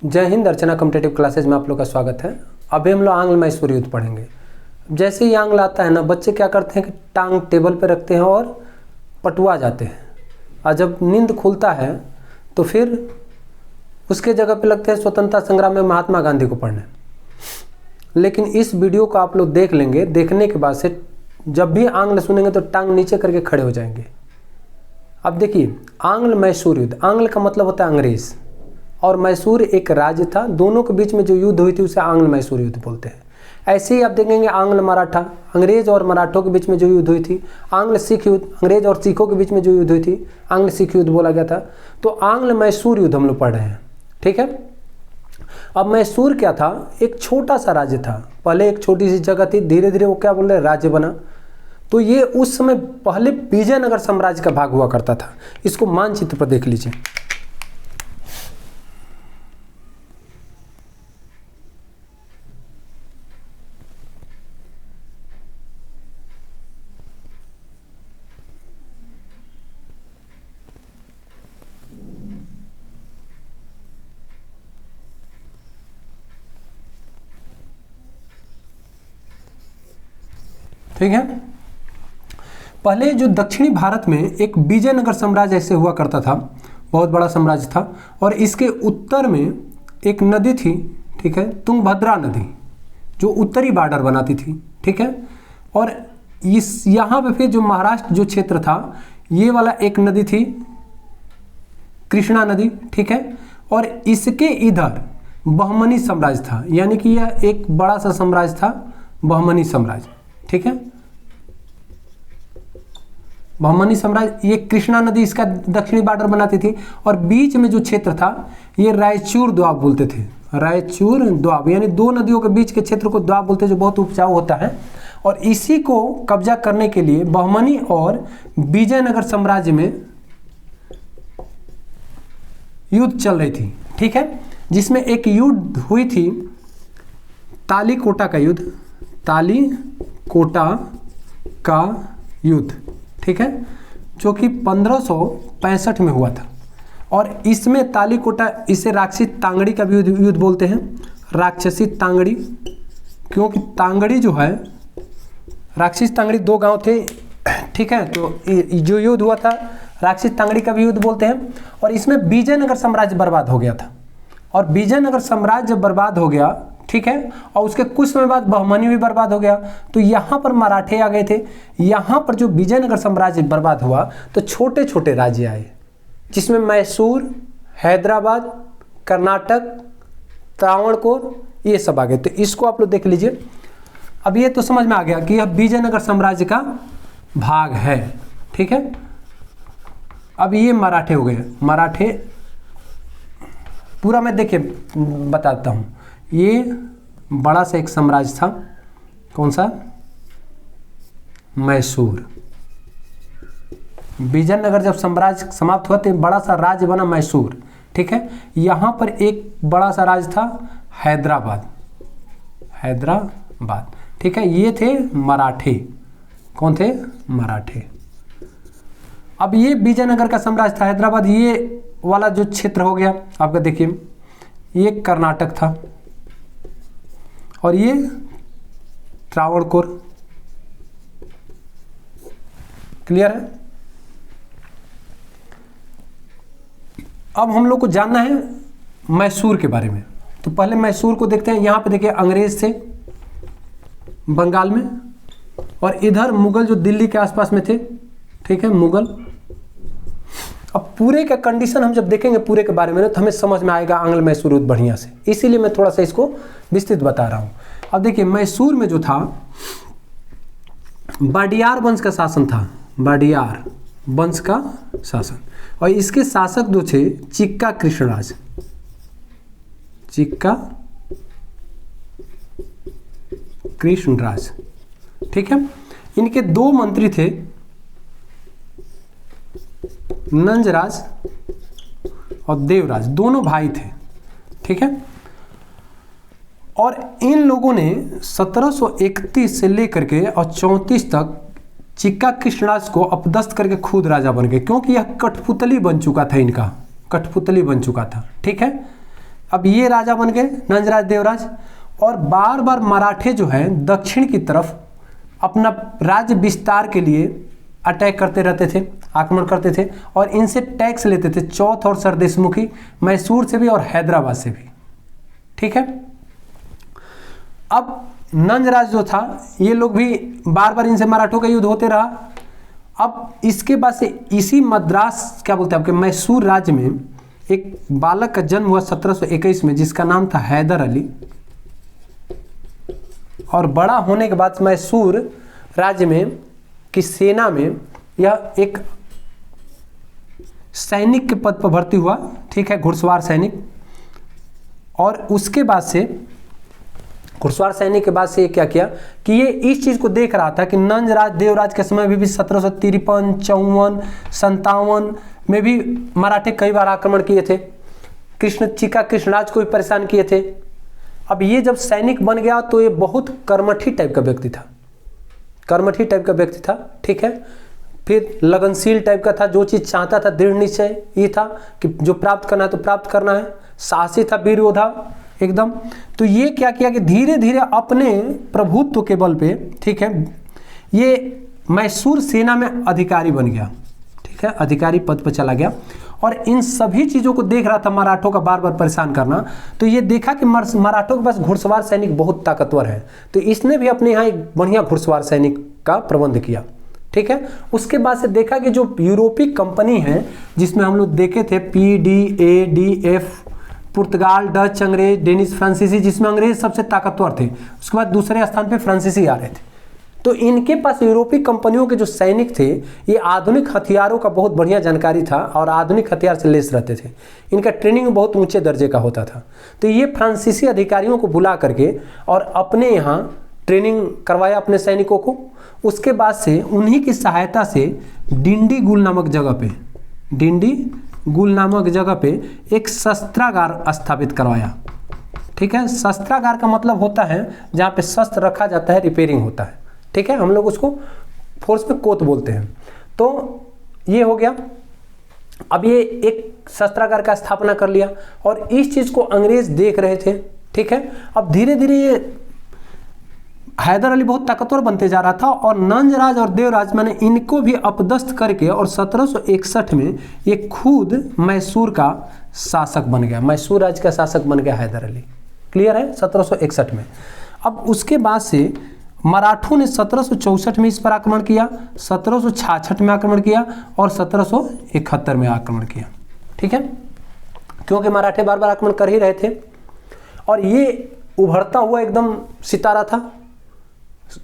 जय हिंद। अर्चना competitive classes में आप लोग का स्वागत है। अभी हम लोग आंग्ल मैसूर युद्ध पढ़ेंगे। जैसे ही आंग्ल आता है ना, बच्चे क्या करते हैं कि टांग टेबल पे रखते हैं और पटुआ जाते हैं, और जब नींद खुलता है तो फिर उसके जगह पे लगते हैं स्वतंत्रता संग्राम में महात्मा गांधी को पढ़ने। लेकिन इस वीडियो को आप लोग देख लेंगे, देखने के बाद से जब भी आंग्ल सुनेंगे तो टांग नीचे करके खड़े हो जाएंगे। अब देखिए, आंग्ल मैसूर युद्ध, आंग्ल का मतलब होता है अंग्रेज और मैसूर एक राज्य था। दोनों के बीच में जो युद्ध हुई थी उसे आंग्ल मैसूर युद्ध बोलते हैं। ऐसे ही आप देखेंगे आंग्ल मराठा, अंग्रेज और मराठों के बीच में जो युद्ध हुई थी। आंग्ल सिख युद्ध, अंग्रेज और सिखों के बीच में जो युद्ध हुई थी, आंग्ल सिख युद्ध बोला गया था। तो आंग्ल मैसूर युद्ध हम लोग पढ़ रहे हैं, ठीक है। अब मैसूर क्या था? एक छोटा सा राज्य था। पहले एक छोटी सी जगह थी, धीरे धीरे वो क्या बोल रहे, राज्य बना। तो ये उस समय पहले विजयनगर साम्राज्य का भाग हुआ करता था। इसको मानचित्र पर देख लीजिए। ठीक है। पहले जो दक्षिणी भारत में एक विजयनगर साम्राज्य ऐसे हुआ करता था, बहुत बड़ा साम्राज्य था। और इसके उत्तर में एक नदी थी, ठीक है, तुंगभद्रा नदी, जो उत्तरी बॉर्डर बनाती थी, ठीक है। और इस यहाँ पे फिर जो महाराष्ट्र जो क्षेत्र था, ये वाला एक नदी थी, कृष्णा नदी, ठीक है। और इसके इधर बहमनी साम्राज्य था, यानी कि यह एक बड़ा सा साम्राज्य था, बहमनी साम्राज्य, ठीक है। बहमनी साम्राज्य, ये कृष्णा नदी इसका दक्षिणी बॉर्डर बनाती थी। और बीच में जो क्षेत्र था, ये रायचूर द्वाब बोलते थे। रायचूर द्वाब यानी दो नदियों के बीच के क्षेत्र को द्वाब बोलते हैं, जो बहुत उपजाऊ होता है। और इसी को कब्जा करने के लिए बहमनी और विजयनगर साम्राज्य में युद्ध चल रही थी, ठीक है। जिसमें एक युद्ध हुई थी, तालीकोटा का युद्ध, तालीकोटा का युद्ध, ठीक है, जो कि 1565 में हुआ था। और इसमें तालीकोटा, इसे राक्षसी तांगड़ी का भी युद्ध बोलते हैं। राक्षसी तांगड़ी, क्योंकि तांगड़ी जो है, राक्षसी तांगड़ी दो गांव थे, ठीक है। तो जो युद्ध हुआ था, राक्षसी तांगड़ी का भी युद्ध बोलते हैं। और इसमें विजयनगर साम्राज्य बर्बाद हो गया था। और विजयनगर साम्राज्य बर्बाद हो गया, ठीक है, और उसके कुछ समय बाद बहमनी भी बर्बाद हो गया। तो यहाँ पर मराठे आ गए थे। यहाँ पर जो विजयनगर साम्राज्य बर्बाद हुआ तो छोटे छोटे राज्य आए, जिसमें मैसूर, हैदराबाद, कर्नाटक, त्रावणकोर, ये सब आ गए। तो इसको आप लोग देख लीजिए। अब ये तो समझ में आ गया कि यह विजयनगर साम्राज्य का भाग है, ठीक है। अब ये मराठे हो गए। मराठे पूरा मैं देखिए बताता हूँ। ये बड़ा सा एक साम्राज्य था, कौन सा? मैसूर। विजयनगर जब साम्राज्य समाप्त हुआ तो बड़ा सा राज्य बना मैसूर, ठीक है। यहाँ पर एक बड़ा सा राज्य था हैदराबाद, हैदराबाद, ठीक है। ये थे मराठे। कौन थे? मराठे। अब ये विजयनगर का साम्राज्य था हैदराबाद, ये वाला जो क्षेत्र हो गया आपका, देखिए ये कर्नाटक था और ये त्रावणकोर। क्लियर है? अब हम लोग को जानना है मैसूर के बारे में। तो पहले मैसूर को देखते हैं। यहाँ पे देखिए अंग्रेज थे बंगाल में, और इधर मुगल जो दिल्ली के आसपास में थे, ठीक है, मुगल। अब पूरे का कंडीशन हम जब देखेंगे पूरे के बारे में ना, तो हमें समझ में आएगा आंग्ल मैसूर युद्ध बढ़िया से। इसीलिए मैं थोड़ा सा इसको विस्तृत बता रहा हूँ। अब देखिए मैसूर में जो था, वाडियार वंश का शासन था, वाडियार वंश का शासन। और इसके शासक जो थे चिक्का कृष्णराज, चिक्का कृष्णराज, ठीक है। इनके दो मंत्री थे, नंजराज और देवराज, दोनों भाई थे, ठीक है। और इन लोगों ने 1731 से लेकर के और 34 तक चिक्का कृष्णराज को अपदस्थ करके खुद राजा बन गए, क्योंकि यह कठपुतली बन चुका था, इनका कठपुतली बन चुका था, ठीक है। अब ये राजा बन गए नंजराज देवराज, और बार बार मराठे जो है दक्षिण की तरफ अपना राज्य विस्तार के लिए अटैक करते रहते थे, आक्रमण करते थे, और इनसे टैक्स लेते थे, चौथ और सरदेशमुखी, मैसूर से भी और हैदराबाद से भी। ठीक है। अब नंजराज जो था, ये लोग भी बार बार इनसे मराठों का युद्ध होते रहा। अब इसके बाद से इसी मद्रास क्या बोलते हैं आपके मैसूर राज्य में एक बालक का जन्म हुआ 1721 में, जिसका नाम था हैदर अली, और बड़ा होने के बाद मैसूर राज्य में की सेना में यह एक सैनिक के पद पर भर्ती हुआ। ठीक है, घुड़सवार सैनिक। और उसके बाद से घुड़सवार सैनिक के बाद से ये क्या किया कि ये इस चीज़ को देख रहा था कि नंजराज देवराज के समय भी 1753, 54, 57 में भी मराठे कई बार आक्रमण किए थे, कृष्णराज को भी परेशान किए थे। अब ये जब सैनिक बन गया तो ये बहुत कर्मठी टाइप का व्यक्ति था, कर्मठी टाइप का व्यक्ति था। ठीक है, फिर लगनशील टाइप का था, जो चीज़ चाहता था दृढ़ निश्चय ये था कि जो प्राप्त करना है तो प्राप्त करना है, साहसी था, वीर योद्धा एकदम। तो ये क्या किया कि धीरे धीरे अपने प्रभुत्व के बल पे, ठीक है, ये मैसूर सेना में अधिकारी बन गया। ठीक है, अधिकारी पद पर चला गया, और इन सभी चीज़ों को देख रहा था मराठों का बार बार परेशान करना। तो ये देखा कि मराठों के पास घुड़सवार सैनिक बहुत ताकतवर है, तो इसने भी अपने यहाँ एक बढ़िया घुड़सवार सैनिक का प्रबंध किया। ठीक है, उसके बाद से देखा कि जो यूरोपीय कंपनी है, जिसमें हम लोग देखे थे PDADF, पुर्तगाल, डच, अंग्रेज, डेनिश, फ्रांसीसी, जिसमें अंग्रेज सबसे ताकतवर थे, उसके बाद दूसरे स्थान पे फ्रांसीसी आ रहे थे। तो इनके पास यूरोपीय कंपनियों के जो सैनिक थे, ये आधुनिक हथियारों का बहुत बढ़िया जानकारी था और आधुनिक हथियार से लैस रहते थे। इनका ट्रेनिंग बहुत ऊंचे दर्जे का होता था। तो ये फ्रांसीसी अधिकारियों को बुला करके और अपने यहाँ ट्रेनिंग करवाया अपने सैनिकों को। उसके बाद से उन्हीं की सहायता से डिंडीगुल नामक जगह पे एक शस्त्रागार स्थापित करवाया। ठीक है, शस्त्रागार का मतलब होता है जहाँ पे शस्त्र रखा जाता है, रिपेयरिंग होता है। ठीक है, हम लोग उसको फोर्स में कोत बोलते हैं। तो ये हो गया। अब ये एक शस्त्रागार का स्थापना कर लिया और इस चीज़ को अंग्रेज देख रहे थे। ठीक है, अब धीरे धीरे ये हैदर अली बहुत ताकतवर बनते जा रहा था और नंजराज और देवराज मैंने इनको भी अपदस्थ करके और 1761 में ये खुद मैसूर का शासक बन गया, मैसूर राज्य का शासक बन गया हैदर अली। क्लियर है, 1761 में। अब उसके बाद से मराठों ने 1764 में इस पर आक्रमण किया, 1766 में आक्रमण किया और 1771 में आक्रमण किया। ठीक है, क्योंकि मराठे बार बार आक्रमण कर ही रहे थे और ये उभरता हुआ एकदम सितारा था।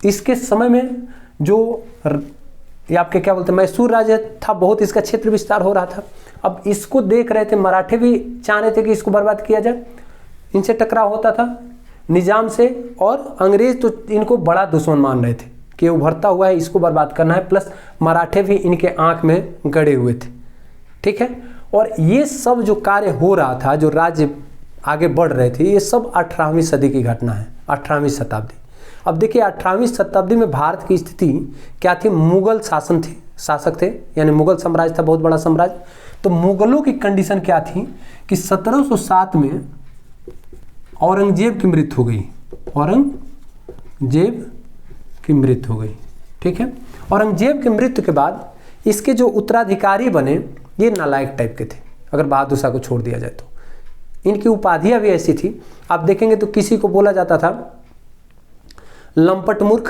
इसके समय में जो ये आपके क्या बोलते हैं मैसूर राज्य था, बहुत इसका क्षेत्र विस्तार हो रहा था। अब इसको देख रहे थे मराठे, भी चाह रहे थे कि इसको बर्बाद किया जाए। इनसे टकराव होता था निजाम से, और अंग्रेज तो इनको बड़ा दुश्मन मान रहे थे कि उभरता हुआ है, इसको बर्बाद करना है। प्लस मराठे भी इनके आंख में गड़े हुए थे। ठीक है, और ये सब जो कार्य हो रहा था, जो राज्य आगे बढ़ रहे थे, ये सब 18वीं सदी की घटना है, 18वीं शताब्दी। अब देखिए 18वीं शताब्दी में भारत की स्थिति क्या थी, मुगल शासक थे, यानी मुगल साम्राज्य था, बहुत बड़ा साम्राज्य। तो मुगलों की कंडीशन क्या थी कि 1707 में औरंगजेब की मृत्यु हो गई, औरंगजेब की मृत्यु हो गई। ठीक है, औरंगजेब की मृत्यु के बाद इसके जो उत्तराधिकारी बने, ये नालायक टाइप के थे, अगर बहादुर शाह को छोड़ दिया जाए तो। इनकी उपाधियां भी ऐसी थी, आप देखेंगे तो किसी को बोला जाता था लंपट मूर्ख।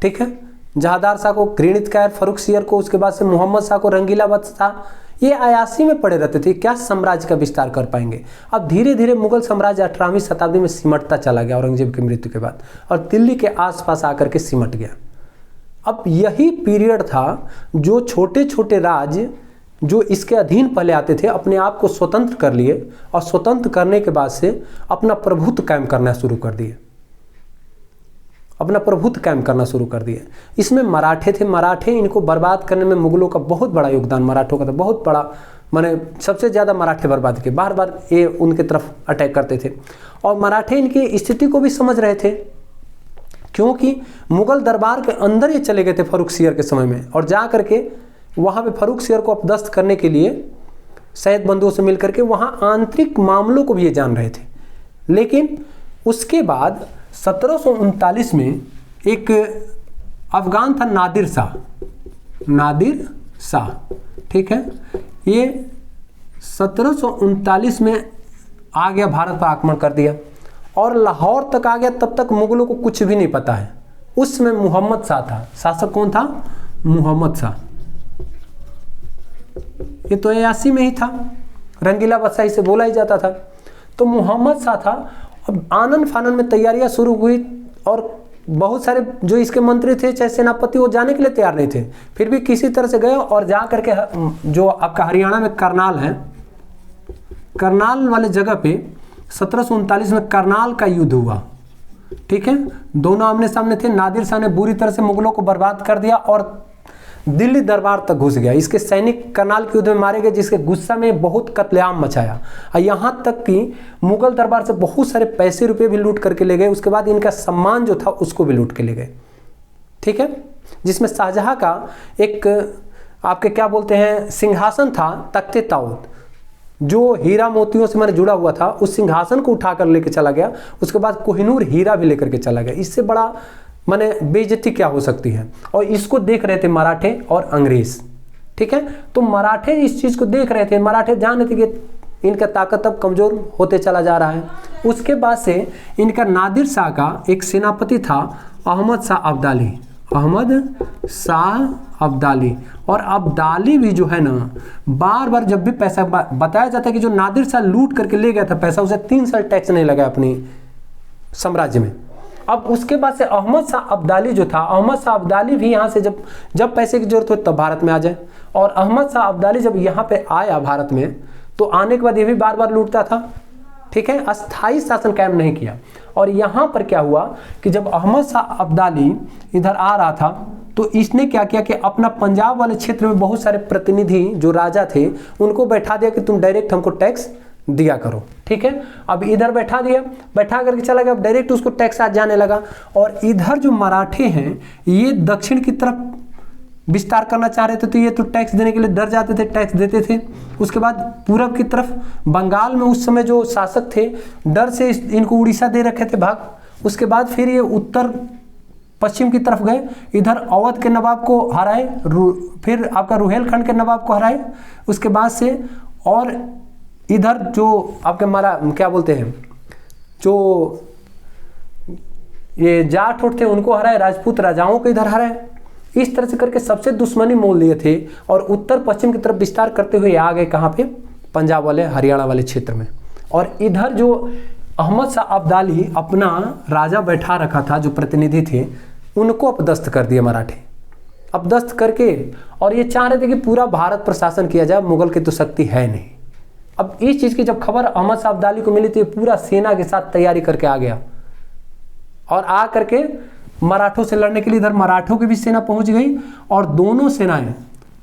ठीक है, जहादार शाह को घृणित कायर, फर्रुख सियर को, उसके बाद से मोहम्मद शाह को रंगीला बादशाह, ये अयासी में पड़े रहते थे, क्या साम्राज्य का विस्तार कर पाएंगे। अब धीरे धीरे मुगल साम्राज्य 18वीं शताब्दी में सिमटता चला गया औरंगजेब की मृत्यु के बाद, और दिल्ली के आसपास आकर के सिमट गया। अब यही पीरियड था जो छोटे छोटे राज्य जो इसके अधीन पहले आते थे, अपने आप को स्वतंत्र कर लिए, और स्वतंत्र करने के बाद से अपना प्रभुत्व कायम करना शुरू कर दिए, अपना प्रभुत्व कायम करना शुरू कर दिए। इसमें मराठे थे, मराठे इनको बर्बाद करने में मुगलों का बहुत बड़ा योगदान मराठों का था, बहुत बड़ा, माने सबसे ज़्यादा मराठे बर्बाद किए, बार बार ये उनके तरफ अटैक करते थे। और मराठे इनकी स्थिति को भी समझ रहे थे, क्योंकि मुगल दरबार के अंदर ये चले गए थे फर्रुख सियर के समय में, और जा करके वहाँ पे फर्रुख सियर को अपदस्थ करने के लिए सैयद बंधुओं से मिलकर के वहाँ आंतरिक मामलों को भी ये जान रहे थे। लेकिन उसके बाद 1739 में एक अफगान था नादिर शाह, नादिर शाह, ठीक है, ये 1739 में आ गया, भारत पर आक्रमण कर दिया और लाहौर तक आ गया। तब तक मुगलों को कुछ भी नहीं पता है। उसमें मोहम्मद शाह था, शासक कौन था? मोहम्मद शाह। ये तो 81 में ही था, रंगीला बादशाह से बोला ही जाता था। तो मोहम्मद शाह था। अब आनन फानन में तैयारियां शुरू हुई और बहुत सारे जो इसके मंत्री थे चाहे सेनापति, वो जाने के लिए तैयार नहीं थे, फिर भी किसी तरह से गए और जा करके जो आपका हरियाणा में करनाल है, करनाल वाले जगह पे 1739 में करनाल का युद्ध हुआ, ठीक है। दोनों आमने सामने थे। नादिर शाह ने बुरी तरह से मुगलों को बर्बाद कर दिया और दिल्ली दरबार तक घुस गया। इसके सैनिक करनाल के युद्ध में मारे गए, जिसके गुस्सा में बहुत कत्लेआम मचाया और यहाँ तक कि मुगल दरबार से बहुत सारे पैसे रुपए भी लूट करके ले गए। उसके बाद इनका सम्मान जो था उसको भी लूट के ले गए, ठीक है। जिसमें शाहजहां का एक आपके क्या बोलते हैं सिंहासन था, तख्ते ताऊत, जो हीरा मोतियों से मैंने जुड़ा हुआ था, उस सिंहासन को उठाकर लेके चला गया। उसके बाद कोहिनूर हीरा भी लेकर के चला गया। इससे बड़ा माने बेइज्जती क्या हो सकती है। और इसको देख रहे थे मराठे और अंग्रेज, ठीक है। तो मराठे इस चीज़ को देख रहे थे, मराठे जान रहे थे कि इनका ताकत अब कमज़ोर होते चला जा रहा है। उसके बाद से इनका नादिर शाह का एक सेनापति था अहमद शाह अब्दाली, अहमद शाह अब्दाली। और अब्दाली भी जो है ना, बार बार जब भी पैसा बताया जाता है कि जो नादिर शाह लूट करके ले गया था पैसा, उसे 3 साल टैक्स नहीं लगा अपनी साम्राज्य में। अब उसके बाद से अहमद शाह अब्दाली जो था, अहमद शाह अब्दाली भी यहाँ से जब पैसे की जरूरत हो तब भारत में आ जाए। और अहमद शाह अब्दाली जब यहाँ पे आया भारत में, तो आने के बाद ये भी बार बार लूटता था, ठीक है, अस्थायी शासन कायम नहीं किया। और यहाँ पर क्या हुआ कि जब अहमद शाह अब्दाली इधर आ रहा था, तो इसने क्या किया कि अपना पंजाब वाले क्षेत्र में बहुत सारे प्रतिनिधि जो राजा थे उनको बैठा दिया कि तुम डायरेक्ट हमको टैक्स दिया करो, ठीक है। अब इधर बैठा दिया, बैठा करके चला गया, अब डायरेक्ट उसको टैक्स आज जाने लगा। और इधर जो मराठे हैं ये दक्षिण की तरफ विस्तार करना चाह रहे थे, तो ये तो टैक्स देने के लिए डर जाते थे, टैक्स देते थे। उसके बाद पूरब की तरफ बंगाल में उस समय जो शासक थे, डर से इनको उड़ीसा दे रखे थे भाग। उसके बाद फिर ये उत्तर पश्चिम की तरफ गए, इधर अवध के नवाब को हराए, फिर आपका रुहेलखंड के नवाब को हराए। उसके बाद से और इधर जो आपके मारा क्या बोलते हैं, जो ये जाट उठ थे उनको हराए, राजपूत राजाओं को इधर हराए। इस तरह से करके सबसे दुश्मनी मोल लिए थे और उत्तर पश्चिम की तरफ विस्तार करते हुए आ गए कहाँ पे, पंजाब वाले हरियाणा वाले क्षेत्र में। और इधर जो अहमद शाह अब्दाली अपना राजा बैठा रखा था, जो प्रतिनिधि थे, उनको अपदस्थ कर दिया मराठे, अपदस्थ करके। और ये चाह रहे थे कि पूरा भारत पर शासन किया जाए, मुगल की तो शक्ति है नहीं। अब इस चीज़ की जब खबर अहमद शाह अब्दाली को मिली तो ये पूरा सेना के साथ तैयारी करके आ गया और आ करके मराठों से लड़ने के लिए इधर मराठों की भी सेना पहुंच गई। और दोनों सेनाएं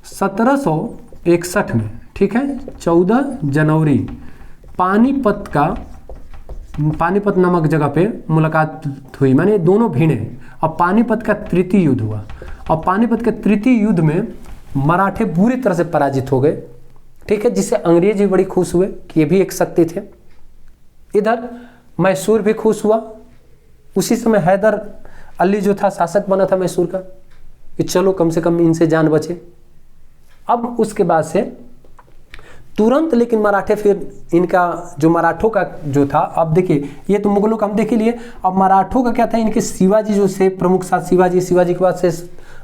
1761 में, ठीक है, 14 जनवरी पानीपत नामक जगह पे मुलाकात हुई, माने दोनों भिड़े। और पानीपत का तृतीय युद्ध हुआ और पानीपत के तृतीय युद्ध में मराठे बुरी तरह से पराजित हो गए, ठीक है, जिससे अंग्रेज भी बड़ी खुश हुए कि ये भी एक शक्ति थे। इधर मैसूर भी खुश हुआ। उसी समय हैदर अली जो था शासक बना था मैसूर का, कि चलो कम से कम इनसे जान बचे। अब उसके बाद से तुरंत लेकिन मराठे फिर इनका जो मराठों का जो था, अब देखिए ये तो मुगलों का हम देख लिए, अब मराठों का क्या था, इनके शिवाजी जो से प्रमुख साथ शिवाजी के बाद से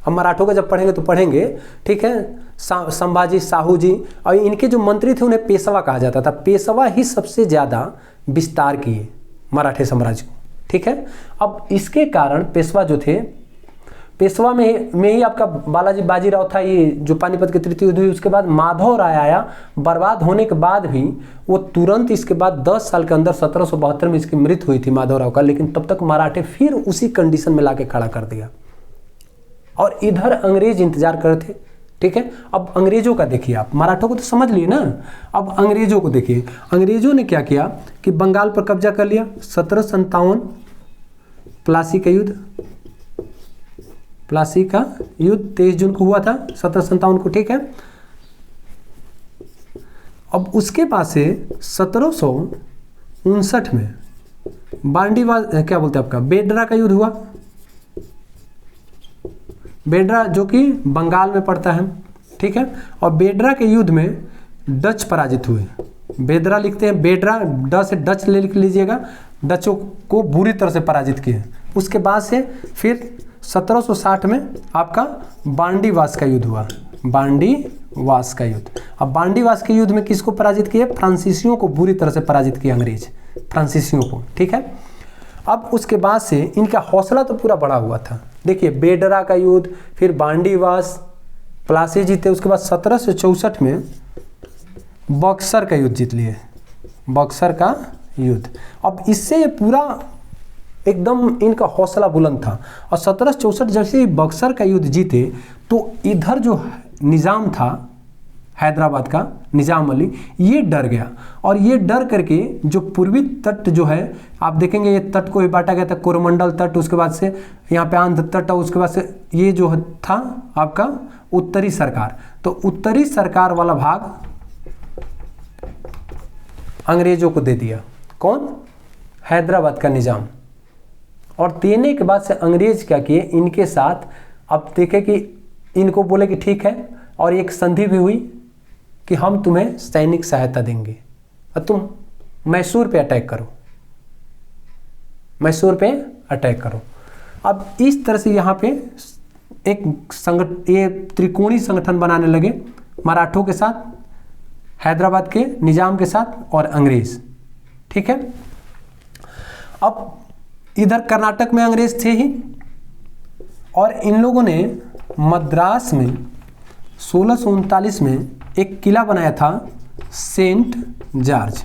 हम मराठों का जब पढ़ेंगे तो पढ़ेंगे, ठीक है, संभाजी, साहू जी, और इनके जो मंत्री थे उन्हें पेशवा कहा जाता था। पेशवा ही सबसे ज़्यादा विस्तार किए मराठे साम्राज्य को, ठीक है। अब इसके कारण पेशवा जो थे, पेशवा में ही आपका बालाजी बाजीराव था, ये जो पानीपत की तृतीय युद्ध हुई। उसके बाद माधव राय आया, बर्बाद होने के बाद भी वो तुरंत इसके बाद 10 साल के अंदर 1772 में इसकी मृत्यु हुई थी माधव राव का। लेकिन तब तक मराठे फिर उसी कंडीशन में लाके खड़ा कर दिया और इधर अंग्रेज इंतजार कर रहे थे, ठीक है। अब अंग्रेजों का देखिए आप, मराठों को तो समझ लिए ना, अब अंग्रेजों को देखिए। अंग्रेजों ने क्या किया कि बंगाल पर कब्जा कर लिया। 1757 प्लासी का युद्ध, प्लासी का युद्ध 23 जून को हुआ था 1757 को, ठीक है। अब उसके बाद से 1759 में बांडीवास क्या बोलते हैं आपका बेडरा का युद्ध हुआ। बेडरा जो कि बंगाल में पड़ता है, ठीक है। और बेडरा के युद्ध में डच पराजित हुए। बेदरा लिखते हैं, बेडरा ड से डच ले लिख लीजिएगा, डचों को बुरी तरह से पराजित किए। उसके बाद से फिर 1760 में आपका बांडीवास का युद्ध हुआ। बांडीवास का युद्ध। अब बांडीवास के युद्ध में किसको पराजित किया? फ्रांसीसियों को बुरी तरह से पराजित किया अंग्रेज, फ्रांसीसियों को, ठीक है। अब उसके बाद से इनका हौसला तो पूरा बढ़ा हुआ था। देखिए बेडरा का युद्ध, फिर बांडीवास, प्लासी जीते। उसके बाद 1764 में बक्सर का युद्ध जीत लिए, बक्सर का युद्ध। अब इससे पूरा एकदम इनका हौसला बुलंद था। और 1764 जैसे ही बक्सर का युद्ध जीते तो इधर जो निज़ाम था हैदराबाद का, निज़ाम अली, ये डर गया। और ये डर करके जो पूर्वी तट जो है, आप देखेंगे ये तट को ही बांटा गया था, कोरोमंडल तट, उसके बाद से यहाँ पे आंध्र तट, और उसके बाद से ये जो था आपका उत्तरी सरकार। तो उत्तरी सरकार वाला भाग अंग्रेजों को दे दिया। कौन? हैदराबाद का निज़ाम। और देने के बाद से अंग्रेज क्या किए, इनके साथ अब देखे कि इनको बोले कि ठीक है, और एक संधि भी हुई कि हम तुम्हें सैनिक सहायता देंगे और तुम मैसूर पे अटैक करो, मैसूर पे अटैक करो। अब इस तरह से यहाँ पे एक ये त्रिकोणीय संगठन बनाने लगे मराठों के साथ, हैदराबाद के निज़ाम के साथ और अंग्रेज, ठीक है। अब इधर कर्नाटक में अंग्रेज थे ही, और इन लोगों ने मद्रास में 1639 में एक किला बनाया था, सेंट जॉर्ज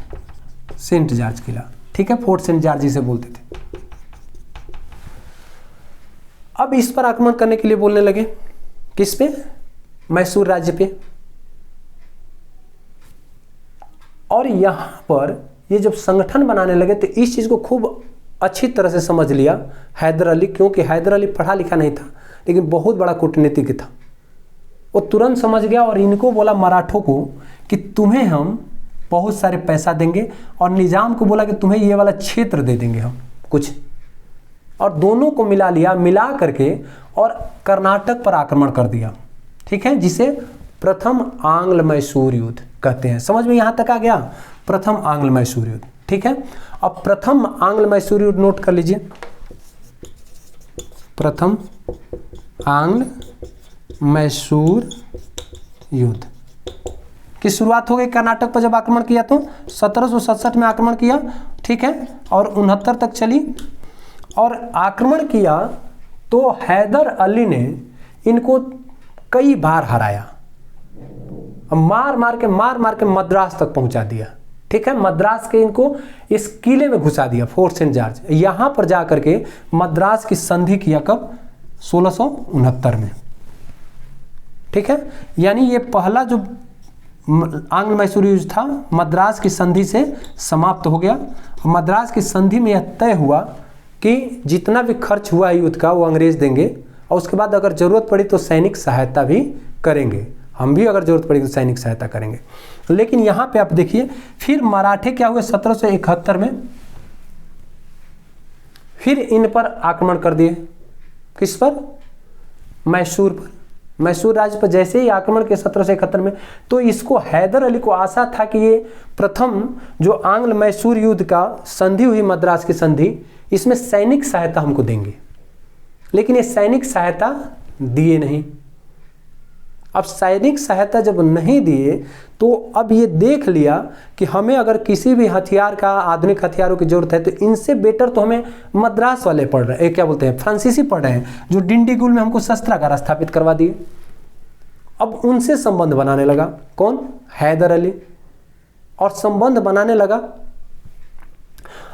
किला, ठीक है, फोर्ट सेंट जॉर्ज जिसे बोलते थे। अब इस पर आक्रमण करने के लिए बोलने लगे, किस पे? मैसूर राज्य पे। और यहां पर ये जब संगठन बनाने लगे तो इस चीज को खूब अच्छी तरह से समझ लिया हैदर अली, क्योंकि हैदर अली पढ़ा लिखा नहीं था लेकिन बहुत बड़ा कूटनीतिज्ञ था। वो तुरंत समझ गया और इनको बोला मराठों को कि तुम्हें हम बहुत सारे पैसा देंगे, और निज़ाम को बोला कि तुम्हें ये वाला क्षेत्र दे देंगे हम कुछ, और दोनों को मिला लिया, मिला करके और कर्नाटक पर आक्रमण कर दिया, ठीक है, जिसे प्रथम आंग्ल मैसूर युद्ध कहते हैं। समझ में यहाँ तक आ गया? प्रथम आंग्ल मैसूर युद्ध, ठीक है। अब प्रथम आंग्ल मैसूर युद्ध नोट कर लीजिए। प्रथम आंग्ल मैसूर युद्ध की शुरुआत हो गई कर्नाटक पर जब आक्रमण किया तो 1767 में आक्रमण किया, ठीक है, और 69 तक चली। और आक्रमण किया तो हैदर अली ने इनको कई बार हराया, मार मार के मद्रास तक पहुंचा दिया, ठीक है। मद्रास के इनको इस किले में घुसा दिया, फोर्ट सेंट जॉर्ज। यहां पर जाकर के मद्रास की संधि किया, कब? 1669 में, ठीक है। यानी ये पहला जो आंग्ल मैसूर युद्ध था मद्रास की संधि से समाप्त हो गया। मद्रास की संधि में यह तय हुआ कि जितना भी खर्च हुआ युद्ध का वो अंग्रेज देंगे, और उसके बाद अगर जरूरत पड़ी तो सैनिक सहायता भी करेंगे, हम भी अगर जरूरत पड़ी तो सैनिक सहायता करेंगे। लेकिन यहाँ पे आप देखिए फिर मराठे क्या हुए 1771 में, फिर इन पर आक्रमण कर दिए। किस पर? मैसूर पर, मैसूर राज्य पर जैसे ही आक्रमण के 1771 में, तो इसको हैदर अली को आशा था कि ये प्रथम जो आंग्ल मैसूर युद्ध का संधि हुई, मद्रास की संधि, इसमें सैनिक सहायता हमको देंगे, लेकिन ये सैनिक सहायता दिए नहीं। अब सैनिक सहायता जब नहीं दिए तो अब ये देख लिया कि हमें अगर किसी भी हथियार का, आधुनिक हथियारों की जरूरत है तो इनसे बेटर तो हमें मद्रास वाले पढ़ रहे हैं, क्या बोलते हैं, फ्रांसीसी पढ़ रहे हैं, जो डिंडीगुल में हमको शस्त्रागार स्थापित करवा दिए। अब उनसे संबंध बनाने लगा कौन? हैदर अली। और संबंध बनाने लगा,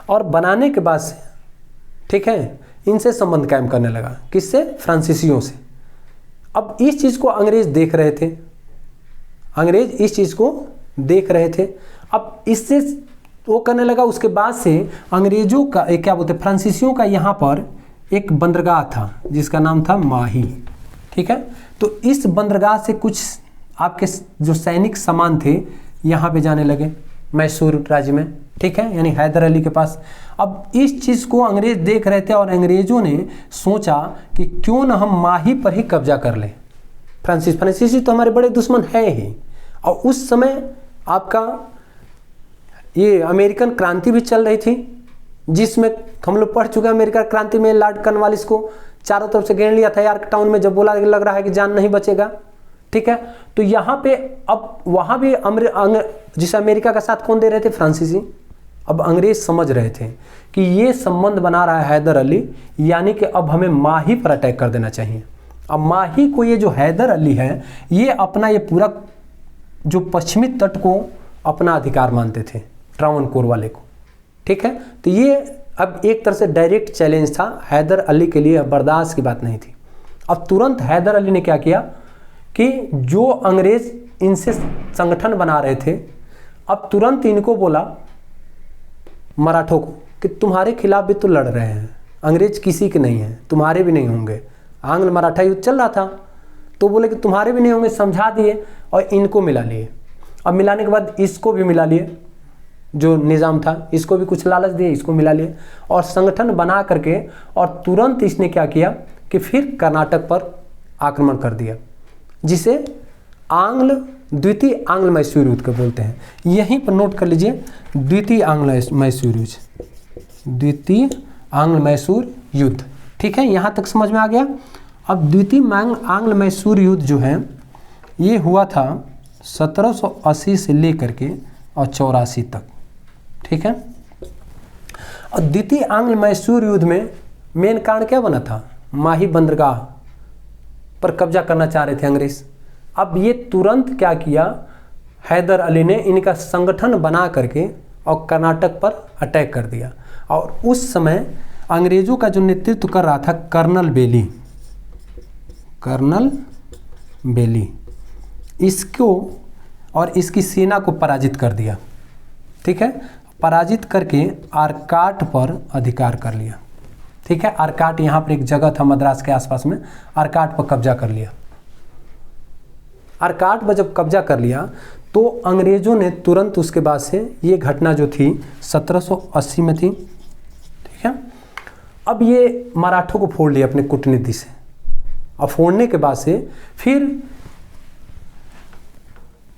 और बनाने के बाद से, ठीक है, इनसे संबंध कायम करने लगा। किससे? फ्रांसीसियों से। अब इस चीज को अंग्रेज देख रहे थे, अंग्रेज इस चीज को देख रहे थे। अब इससे वो करने लगा। उसके बाद से अंग्रेजों का क्या बोलते हैं, फ्रांसीसियों का यहाँ पर एक बंदरगाह था जिसका नाम था माही, ठीक है। तो इस बंदरगाह से कुछ आपके जो सैनिक सामान थे यहाँ पे जाने लगे मैसूर राज्य में, ठीक है, यानी हैदर अली के पास। अब इस चीज़ को अंग्रेज देख रहे थे और अंग्रेज़ों ने सोचा कि क्यों ना हम माही पर ही कब्जा कर लें। फ्रांसीसी तो हमारे बड़े दुश्मन है ही, और उस समय आपका ये अमेरिकन क्रांति भी चल रही थी, जिसमें हम लोग पढ़ चुके हैं। अमेरिकन क्रांति में लॉर्ड कॉर्नवालिस को चारों तरफ से घेर लिया था यॉर्क टाउन में, जब बोला लग रहा है कि जान नहीं बचेगा, ठीक है। तो यहाँ पे अब वहाँ भी जिसे अमेरिका का साथ कौन दे रहे थे? फ्रांसीसी। अब अंग्रेज समझ रहे थे कि ये संबंध बना रहा है हैदर अली, यानी कि अब हमें माही पर अटैक कर देना चाहिए। अब माही को ये जो हैदर अली है, ये अपना ये पूरा जो पश्चिमी तट को अपना अधिकार मानते थे, ट्रावनकोर वाले को, ठीक है। तो ये अब एक तरह से डायरेक्ट चैलेंज था हैदर अली के लिए, बर्दाश्त की बात नहीं थी। अब तुरंत हैदर अली ने क्या किया कि जो अंग्रेज इनसे संगठन बना रहे थे, अब तुरंत इनको बोला, मराठों को, कि तुम्हारे खिलाफ भी तो लड़ रहे हैं, अंग्रेज किसी के नहीं हैं, तुम्हारे भी नहीं होंगे। आंग्ल मराठा युद्ध चल रहा था, तो बोले कि तुम्हारे भी नहीं होंगे, समझा दिए और इनको मिला लिए। अब मिलाने के बाद इसको भी मिला लिए, जो निज़ाम था, इसको भी कुछ लालच दिए, इसको मिला लिए और संगठन बना करके, और तुरंत इसने क्या किया कि फिर कर्नाटक पर आक्रमण कर दिया, जिसे द्वितीय आंग्ल मैसूर युद्ध को बोलते हैं। यहीं पर नोट कर लीजिए, द्वितीय आंग्ल मैसूर युद्ध, द्वितीय आंग्ल मैसूर युद्ध, ठीक है। यहाँ तक समझ में आ गया। अब द्वितीय आंग्ल मैसूर युद्ध जो है, ये हुआ था 1780 से लेकर के और 84 तक, ठीक है। और द्वितीय आंग्ल मैसूर युद्ध में मेन कारण क्या बना था? माही बंदरगाह पर कब्जा करना चाह रहे थे अंग्रेज। अब ये तुरंत क्या किया, हैदर अली ने इनका संगठन बना करके और कर्नाटक पर अटैक कर दिया। और उस समय अंग्रेजों का जो नेतृत्व कर रहा था कर्नल बेली, इसको और इसकी सेना को पराजित कर दिया, ठीक है। पराजित करके आरकाट पर अधिकार कर लिया, ठीक है। आरकाट यहाँ पर एक जगह था मद्रास के आसपास में, आरकाट पर कब्जा कर लिया। आरकाट पर जब कब्जा कर लिया तो अंग्रेज़ों ने तुरंत उसके बाद से, ये घटना जो थी 1780 में थी, ठीक है। अब ये मराठों को फोड़ लिया अपने कूटनीति से, और फोड़ने के बाद से फिर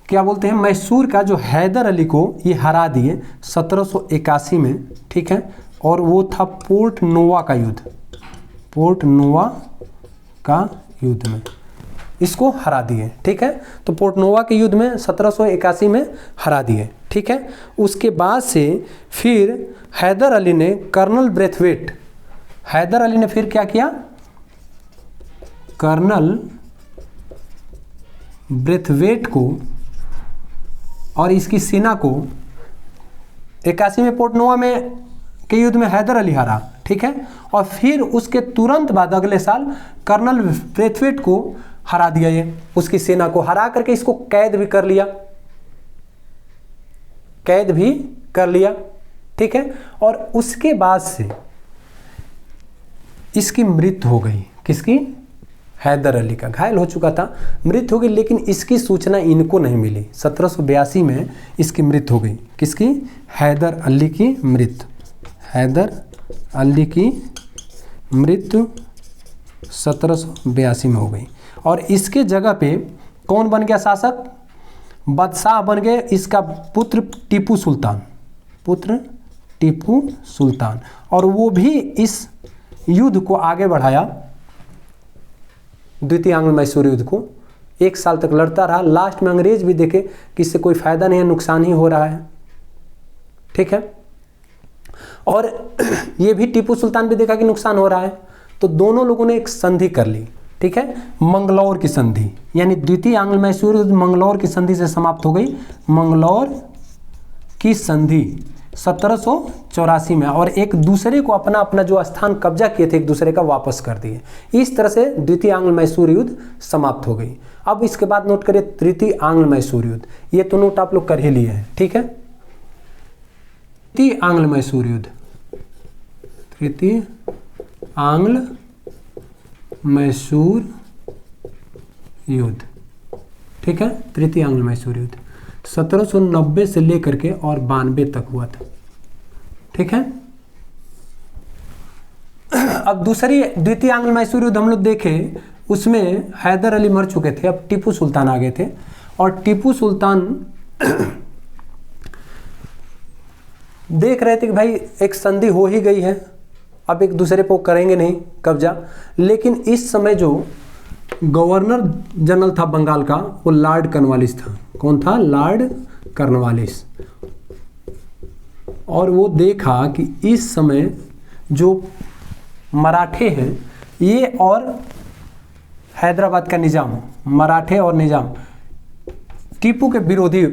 क्या बोलते हैं, मैसूर का जो हैदर अली को ये हरा दिए 1781 में, ठीक है। और वो था पोर्ट नोवा का युद्ध, पोर्ट नोवा का युद्ध में इसको हरा दिए, ठीक है। तो पोर्ट नोवा के युद्ध में 1781 में हरा दिए, ठीक है। उसके बाद से फिर हैदर अली ने हैदर अली ने फिर क्या किया, कर्नल ब्रेथवेट को और इसकी सेना को 81 में पोर्ट नोवा में के युद्ध में हैदर अली हारा, ठीक है। और फिर उसके तुरंत बाद अगले साल कर्नल ब्रेथवेट को हरा दिया, ये उसकी सेना को हरा करके इसको कैद भी कर लिया, ठीक है। और उसके बाद से इसकी मृत्यु हो गई, किसकी? हैदर अली का। घायल हो चुका था, मृत्यु हो गई, लेकिन इसकी सूचना इनको नहीं मिली। 1782 में इसकी मृत्यु हो गई, किसकी? हैदर अली की मृत्यु। हैदर अली की मृत्यु 1782 में हो गई। और इसके जगह पे कौन बन गया शासक? बादशाह बन गए इसका पुत्र टीपू सुल्तान। और वो भी इस युद्ध को आगे बढ़ाया, द्वितीय आंग्ल मैसूर युद्ध को 1 साल तक लड़ता रहा। लास्ट में अंग्रेज भी देखे कि इससे कोई फायदा नहीं है, नुकसान ही हो रहा है, ठीक है। और ये भी टीपू सुल्तान भी देखा कि नुकसान हो रहा है, तो दोनों लोगों ने एक संधि कर ली, ठीक है, मंगलौर की संधि। यानी द्वितीय आंग्ल मैसूर युद्ध मंगलौर की संधि से समाप्त हो गई। मंगलौर की संधि 1784 में, और एक दूसरे को अपना जो स्थान कब्जा किए थे एक दूसरे का वापस कर दिए। इस तरह से द्वितीय आंग्ल मैसूर युद्ध समाप्त हो गई। अब इसके बाद नोट करिए तृतीय आंग्ल मैसूर युद्ध। ये तो नोट आप लोग कर ही लिए हैं, ठीक है। तृतीय आंग्ल मैसूर युद्ध, तृतीय आंग्ल मैसूर युद्ध, ठीक है। तृतीय आंग्ल मैसूर युद्ध 1790 से लेकर के और 92 तक हुआ था। ठीक है। अब द्वितीय आंग्ल मैसूर युद्ध हम लोग देखें, उसमें हैदर अली मर चुके थे, अब टीपू सुल्तान आ गए थे और टीपू सुल्तान देख रहे थे कि भाई एक संधि हो ही गई है, अब एक दूसरे पर करेंगे नहीं कब्जा। लेकिन इस समय जो गवर्नर जनरल था बंगाल का, वो लॉर्ड कॉर्नवालिस था। कौन था? Lord Cornwallis. और वो देखा कि इस समय जो मराठे हैं ये और हैदराबाद का निज़ाम, मराठे और निज़ाम टीपू के विरोधी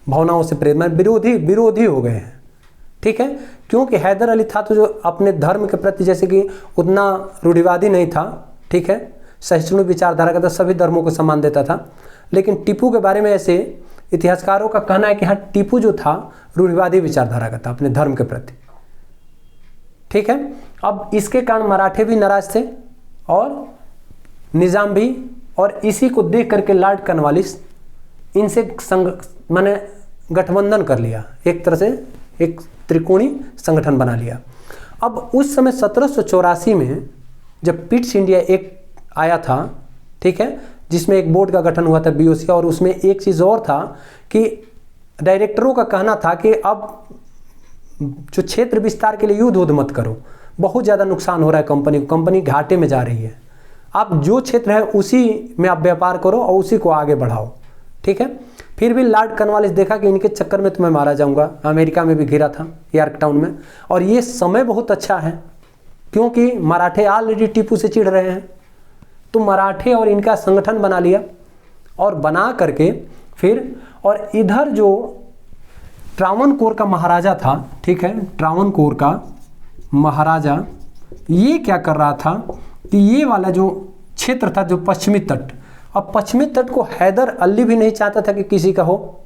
भावनाओं से प्रेरित, विरोधी हो गए हैं। ठीक है। क्योंकि हैदर अली था तो जो अपने धर्म के प्रति जैसे कि उतना रूढ़िवादी नहीं था। ठीक है। सहिष्णु विचारधारा का था, सभी धर्मों को सम्मान देता था। लेकिन टीपू के बारे में ऐसे इतिहासकारों का कहना है कि हाँ, टीपू जो था रूढ़िवादी विचारधारा का था अपने धर्म के प्रति। ठीक है। अब इसके कारण मराठे भी नाराज थे और निज़ाम भी, और इसी को देख करके लॉर्ड कॉर्नवालिस इनसे माने गठबंधन कर लिया, एक तरह से एक त्रिकोणी संगठन बना लिया। अब उस समय 1784 में जब पिट्स इंडिया एक आया था, ठीक है, जिसमें एक बोर्ड का गठन हुआ था बीओसी, और उसमें एक चीज़ और था कि डायरेक्टरों का कहना था कि अब जो क्षेत्र विस्तार के लिए युद्ध मत करो, बहुत ज़्यादा नुकसान हो रहा है कंपनी को, कंपनी घाटे में जा रही है। आप जो क्षेत्र है उसी में आप व्यापार करो और उसी को आगे बढ़ाओ। ठीक है। फिर भी लॉर्ड कॉर्नवालिस देखा कि इनके चक्कर में तो मैं मारा जाऊंगा। अमेरिका में भी घिरा था यॉर्कटाउन में, और ये समय बहुत अच्छा है क्योंकि मराठे ऑलरेडी टीपू से चिढ़ रहे हैं। तो मराठे और इनका संगठन बना लिया, और बना करके फिर, और इधर जो ट्रावनकोर का महाराजा था, ठीक है, ट्रावनकोर का महाराजा ये क्या कर रहा था कि ये वाला जो क्षेत्र था जो पश्चिमी तट, अब पश्चिमी तट को हैदर अली भी नहीं चाहता था कि किसी का हो।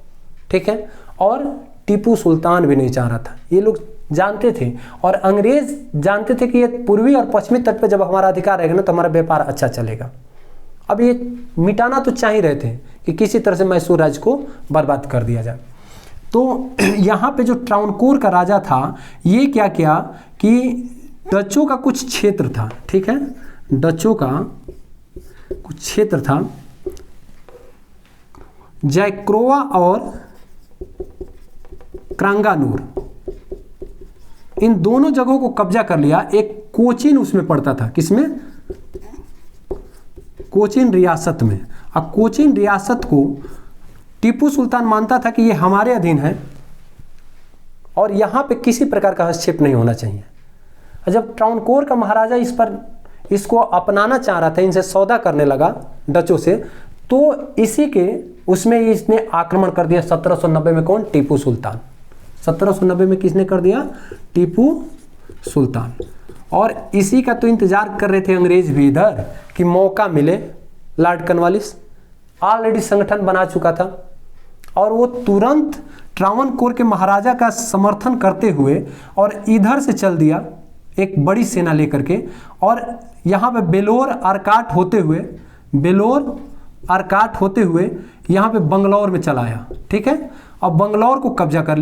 ठीक है। और टीपू सुल्तान भी नहीं चाह रहा था, ये लोग जानते थे, और अंग्रेज जानते थे कि ये पूर्वी और पश्चिमी तट पे जब हमारा अधिकार रहेगा ना तो हमारा व्यापार अच्छा चलेगा। अब ये मिटाना तो चाह ही रहे थे कि किसी तरह से मैसूर राज्य को बर्बाद कर दिया जाए। तो यहाँ पे जो ट्रावनकोर का राजा था ये क्या किया कि डचों का कुछ क्षेत्र था, ठीक है, डचों का कुछ क्षेत्र था, जयक्रोवा और क्रांगानूर, इन दोनों जगहों को कब्जा कर लिया। एक कोचीन उसमें पड़ता था, किसमें? कोचीन रियासत में। अब कोचीन रियासत को टीपू सुल्तान मानता था कि ये हमारे अधीन है और यहाँ पे किसी प्रकार का हस्तक्षेप नहीं होना चाहिए। जब ट्रावनकोर का महाराजा इसको अपनाना चाह रहा था, इनसे सौदा करने लगा डचों से, तो इसी के उसमें इसने आक्रमण कर दिया 1790 में। कौन? टीपू सुल्तान। 1790 में किसने कर दिया? टीपू सुल्तान। और इसी का तो इंतजार कर रहे थे अंग्रेज भी इधर कि मौका मिले। लॉर्ड कॉर्नवालिस ऑलरेडी संगठन बना चुका था और वो तुरंत ट्रावनकोर के महाराजा का समर्थन करते हुए और इधर से चल दिया एक बड़ी सेना लेकर के, और यहाँ पे बेलोर आरकाट होते हुए यहाँ पे बंगलौर में चला आया। ठीक है। अब बंगलौर को कब्जा कर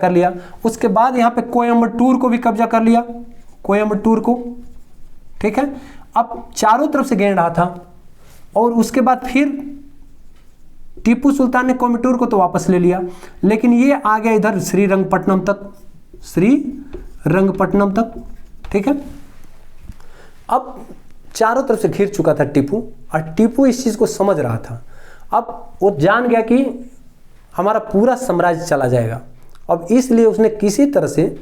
लिया। उसके बाद यहाँ पे कोयम्बटूर को भी कब्जा कर लिया, कोयम्बटूर को। ठीक है। अब चारों तरफ से घेर रहा था, और उसके बाद फिर टीपू सुल्तान ने कोयम्बटूर को तो वापस ले लिया, लेकिन ये आ गया इधर श्रीरंगपट्टनम तक। ठीक है। अब चारों तरफ से घिर चुका था टीपू, और टीपू इस चीज को समझ रहा था। अब वो जान गया कि हमारा पूरा साम्राज्य चला जाएगा। अब इसलिए उसने किसी तरह से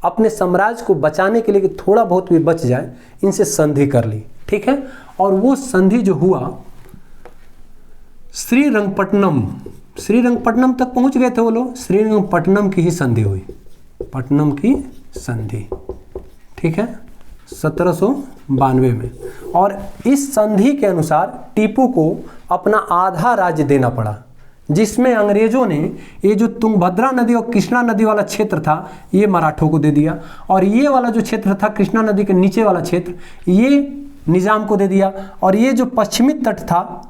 अपने साम्राज्य को बचाने के लिए कि थोड़ा बहुत भी बच जाए, इनसे संधि कर ली। ठीक है। और वो संधि जो हुआ श्रीरंगपट्टनम तक पहुंच गए थे वो लोग। श्रीरंगपट्टनम की ही संधि हुई, पट्टनम की संधि। ठीक है, 1792 में। और इस संधि के अनुसार टीपू को अपना आधा राज्य देना पड़ा, जिसमें अंग्रेजों ने ये जो तुंगभद्रा नदी और कृष्णा नदी वाला क्षेत्र था ये मराठों को दे दिया, और ये वाला जो क्षेत्र था कृष्णा नदी के नीचे वाला क्षेत्र ये निजाम को दे दिया, और ये जो पश्चिमी तट था,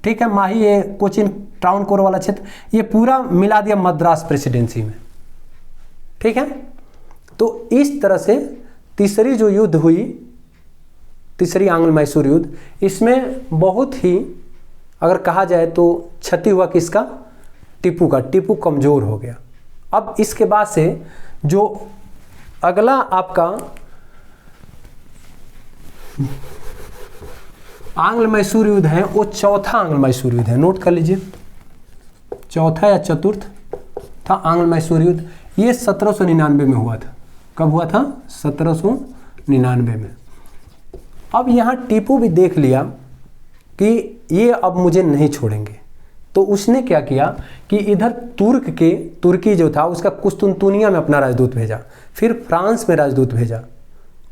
ठीक है, माही ये कोचिन ट्रावणकोर वाला क्षेत्र, ये पूरा मिला दिया मद्रास प्रेसिडेंसी में। ठीक है, तो इस तरह से तीसरी जो युद्ध हुई, तीसरी आंग्ल मैसूर युद्ध, इसमें बहुत ही अगर कहा जाए तो क्षति हुआ किसका, टीपू का। टीपू कमजोर हो गया। अब इसके बाद से जो अगला आपका आंग्ल मैसूर युद्ध है वो चौथा आंग्ल मैसूर युद्ध है, नोट कर लीजिए, चौथा या चतुर्थ था आंग्ल मैसूर युद्ध। ये 1799 में हुआ था। कब हुआ था, 1799 में। अब यहाँ टीपू भी देख लिया कि ये अब मुझे नहीं छोड़ेंगे, तो उसने क्या किया कि इधर तुर्की जो था उसका कुस्तुनतुनिया में अपना राजदूत भेजा, फिर फ्रांस में राजदूत भेजा,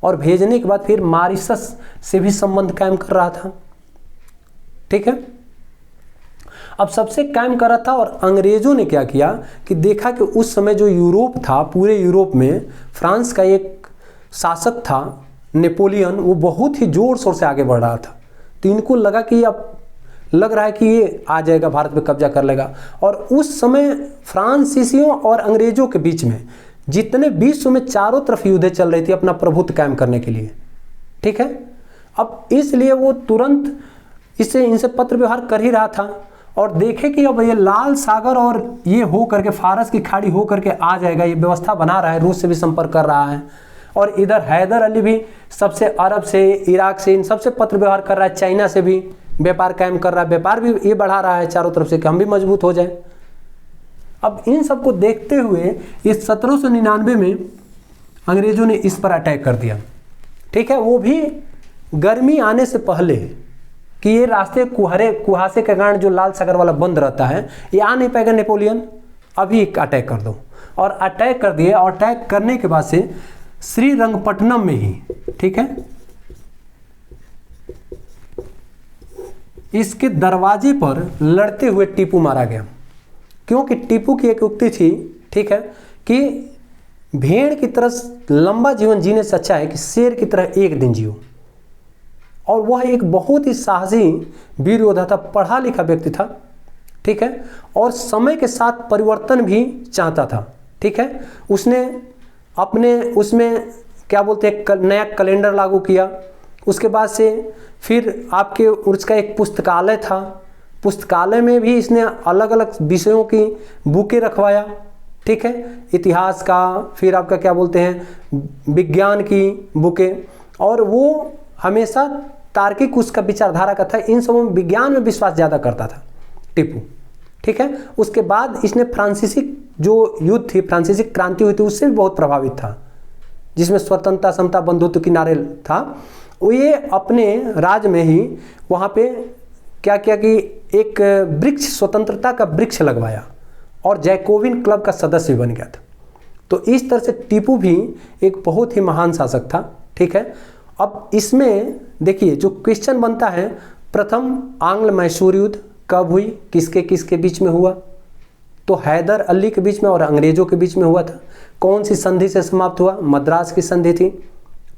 और भेजने के बाद फिर मॉरिशस से भी संबंध कायम कर रहा था। ठीक है, अब सबसे कायम कर रहा था। और अंग्रेजों ने क्या किया कि देखा कि उस समय जो यूरोप था, पूरे यूरोप में फ्रांस का एक शासक था नेपोलियन, वो बहुत ही जोर शोर से आगे बढ़ रहा था। तो इनको लगा कि अब लग रहा है कि ये आ जाएगा, भारत पे कब्जा कर लेगा। और उस समय फ्रांसीसियों और अंग्रेजों के बीच में जितने विश्व में चारों तरफ युद्ध चल रही थी अपना प्रभुत्व कायम करने के लिए। ठीक है, अब इसलिए वो तुरंत इनसे पत्र व्यवहार कर ही रहा था, और देखे कि अब ये लाल सागर और ये हो करके फारस की खाड़ी हो करके आ जाएगा, ये व्यवस्था बना रहा है, रूस से भी संपर्क कर रहा है, और इधर हैदर अली भी सबसे अरब से, इराक से, इन सबसे पत्र व्यवहार कर रहा है, चाइना से भी व्यापार कायम कर रहा है, व्यापार भी ये बढ़ा रहा है चारों तरफ से कि हम भी मजबूत हो जाए। अब इन सबको देखते हुए इस 1799 में अंग्रेजों ने इस पर अटैक कर दिया। ठीक है, वो भी गर्मी आने से पहले कि ये रास्ते कुहासे के कारण जो लाल सागर वाला बंद रहता है, ये आ नहीं पाएगा नेपोलियन, अभी अटैक कर दो। और अटैक कर दिए, और अटैक करने के बाद से श्रीरंगपट्टनम में ही, ठीक है, इसके दरवाजे पर लड़ते हुए टीपू मारा गया। क्योंकि टीपू की एक उक्ति थी, ठीक है, कि भेड़ की तरह लंबा जीवन जीने से अच्छा है कि शेर की तरह एक दिन जियो। और वह एक बहुत ही साहसी वीर योद्धा था, पढ़ा लिखा व्यक्ति था। ठीक है, और समय के साथ परिवर्तन भी चाहता था। ठीक है, उसने अपने उसमें क्या बोलते हैं नया कैलेंडर लागू किया। उसके बाद से फिर आपके उसका एक पुस्तकालय था, पुस्तकालय में भी इसने अलग अलग विषयों की बुकें रखवाया। ठीक है, इतिहास का, फिर आपका क्या बोलते हैं विज्ञान की बुकें, और वो हमेशा तार्किक उसका विचारधारा का था। इन सब में विज्ञान में विश्वास ज़्यादा करता था टीपू। ठीक है, उसके बाद इसने फ्रांसीसी जो युद्ध थी, फ्रांसीसी क्रांति हुई थी, उससे भी बहुत प्रभावित था, जिसमें स्वतंत्रता, समता, बंधुत्व की नारे था। वो ये अपने राज्य में ही वहाँ पे क्या किया कि एक वृक्ष, स्वतंत्रता का वृक्ष लगवाया, और जैकोबिन क्लब का सदस्य बन गया था। तो इस तरह से टीपू भी एक बहुत ही महान शासक था। ठीक है, अब इसमें देखिए जो क्वेश्चन बनता है, प्रथम आंग्ल मैसूर युद्ध कब हुई, किसके किसके बीच में हुआ, तो हैदर अली के बीच में और अंग्रेजों के बीच में हुआ था। कौन सी संधि से समाप्त हुआ, मद्रास की संधि थी।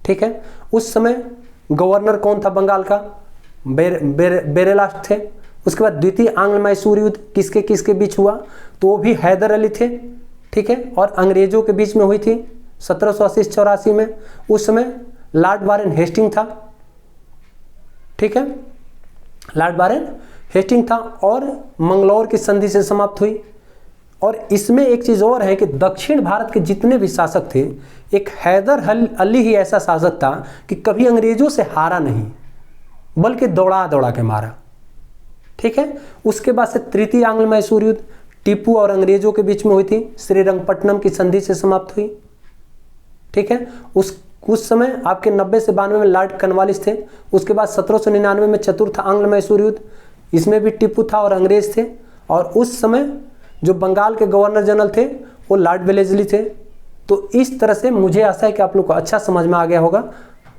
ठीक है, उस समय गवर्नर कौन था बंगाल का, बेरेलास्ट थे। उसके बाद द्वितीय आंग्ल मैसूर युद्ध किसके किसके बीच हुआ, तो वो भी हैदर अली थे। ठीक है, और अंग्रेजों के बीच में हुई थी 1780-84 में। उस समय लॉर्ड वारेन हेस्टिंग था। ठीक है, लॉर्ड वारेन हेस्टिंग था, और मंगलौर की संधि से समाप्त हुई। और इसमें एक चीज़ और है कि दक्षिण भारत के जितने भी शासक थे, एक हैदर अली ही ऐसा शासक था कि कभी अंग्रेजों से हारा नहीं, बल्कि दौड़ा दौड़ा के मारा। ठीक है, उसके बाद से तृतीय आंग्ल मैसूर युद्ध टीपू और अंग्रेजों के बीच में हुई थी, श्रीरंगपट्टनम की संधि से समाप्त हुई। ठीक है, उस समय आपके 90 से 92 में लॉर्ड कॉर्नवालिस थे। उसके बाद 1799 में चतुर्थ आंग्ल मैसूर युद्ध, इसमें भी टीपू था और अंग्रेज थे। और उस समय जो बंगाल के गवर्नर जनरल थे वो लॉर्ड वेलेस्ली थे। तो इस तरह से मुझे आशा है कि आप लोग को अच्छा समझ में आ गया होगा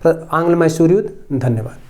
आंग्ल मैसूर युद्ध। धन्यवाद।